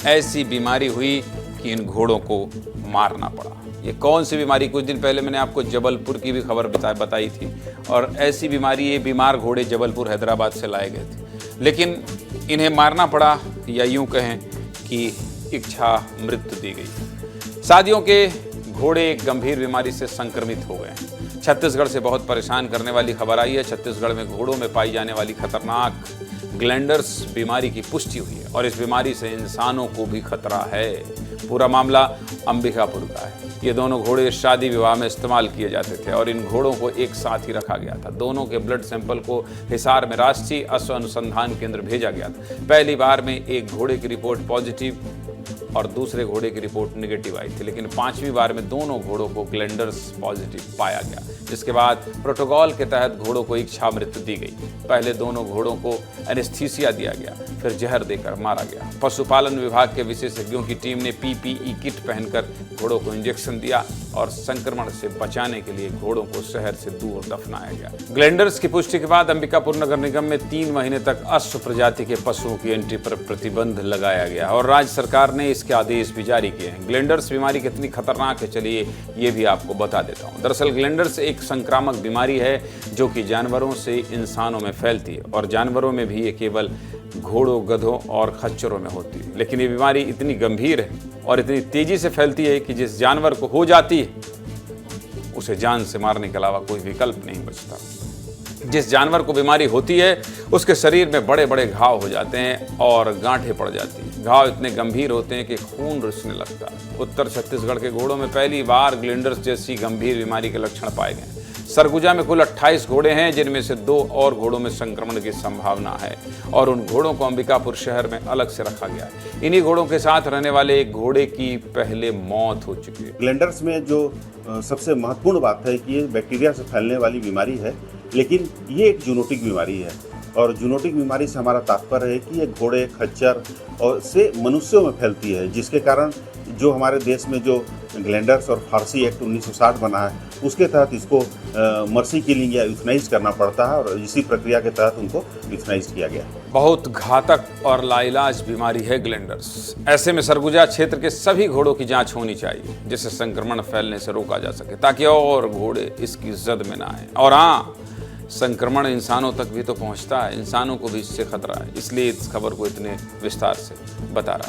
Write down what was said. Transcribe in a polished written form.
ऐसी बीमारी हुई कि इन घोड़ों को मारना पड़ा। ये कौन सी बीमारी? कुछ दिन पहले मैंने आपको जबलपुर की भी खबर बताई थी, और ऐसी बीमारी, ये बीमार घोड़े जबलपुर हैदराबाद से लाए गए थे, लेकिन इन्हें मारना पड़ा, या यूं कहें कि इच्छा मृत्यु दी गई। शादियों के घोड़े एक गंभीर बीमारी से संक्रमित हो गए। छत्तीसगढ़ से बहुत परेशान करने वाली खबर आई है। छत्तीसगढ़ में घोड़ों में पाई जाने वाली खतरनाक ग्लैंडर्स बीमारी की पुष्टि हुई है, और इस बीमारी से इंसानों को भी खतरा है। पूरा मामला अंबिकापुर का है। ये दोनों घोड़े शादी विवाह में इस्तेमाल किए जाते थे, और इन घोड़ों को एक साथ ही रखा गया था। दोनों के ब्लड सैंपल को हिसार में राष्ट्रीय अश्व अनुसंधान केंद्र भेजा गया था। पहली बार में एक घोड़े की रिपोर्ट पॉजिटिव और दूसरे घोड़े की रिपोर्ट नेगेटिव आई थी, लेकिन 5वीं बार में दोनों घोड़ों को ग्लैंडर्स पॉजिटिव पाया गया, जिसके बाद प्रोटोकॉल के तहत घोड़ों को इच्छा मृत्यु दी गई। पहले दोनों घोड़ों को एनेस्थीसिया दिया गया, फिर जहर देकर मारा गया। पशुपालन विभाग के विशेषज्ञों की टीम ने पीपीई किट पहनकर घोड़ों को इंजेक्शन दिया, और संक्रमण से बचाने के लिए घोड़ों को शहर से दूर दफनाया गया। ग्लैंडर्स की पुष्टि के बाद अंबिकापुर नगर निगम में 3 महीने तक अश्व प्रजाति के पशुओं की एंट्री पर प्रतिबंध लगाया गया, और राज्य सरकार ने इसके आदेश भी जारी किए हैं। ग्लैंडर्स बीमारी कितनी खतरनाक है, चलिए ये भी आपको बता देता हूँ। दरअसल ग्लैंडर्स एक संक्रामक बीमारी है जो कि जानवरों से इंसानों में फैलती है, और जानवरों में भी ये केवल घोड़ों, गधों और खच्चरों में होती है। लेकिन ये बीमारी इतनी गंभीर है और इतनी तेजी से फैलती है कि जिस जानवर को हो जाती है उसे जान से मारने के अलावा कोई विकल्प नहीं बचता। जिस जानवर को बीमारी होती है उसके शरीर में बड़े बड़े घाव हो जाते हैं और गांठें पड़ जाती हैं। घाव इतने गंभीर होते हैं कि खून रिसने लगता है। उत्तर छत्तीसगढ़ के घोड़ों में पहली बार ग्लैंडर्स जैसी गंभीर बीमारी के लक्षण पाए गए। सरगुजा में कुल 28 घोड़े हैं, जिनमें से 2 और घोड़ों में संक्रमण की संभावना है, और उन घोड़ों को अंबिकापुर शहर में अलग से रखा गया है। इन्हीं घोड़ों के साथ रहने वाले एक घोड़े की पहले मौत हो चुकी है। ग्लैंडर्स में जो सबसे महत्वपूर्ण बात है कि ये बैक्टीरिया से फैलने वाली बीमारी है, लेकिन ये एक जूनोटिक बीमारी है, और जूनोटिक बीमारी से हमारा तात्पर्य है कि ये घोड़े, खच्चर और से मनुष्यों में फैलती है, जिसके कारण जो हमारे देश में जो ग्लैंडर्स और फारसी एक्ट 1960 बना है, उसके तहत इसको मर्सी किलिंग या यूथनाइज करना पड़ता है, और इसी प्रक्रिया के तहत उनको यूथनाइज किया गया। बहुत घातक और लाइलाज बीमारी है ग्लैंडर्स। ऐसे में सरगुजा क्षेत्र के सभी घोड़ों की जांच होनी चाहिए, जिससे संक्रमण फैलने से रोका जा सके, ताकि और घोड़े इसकी जद में ना आए। और हाँ, संक्रमण इंसानों तक भी तो पहुंचता है, इंसानों को भी इससे खतरा है, इसलिए इस खबर को इतने विस्तार से बता रहा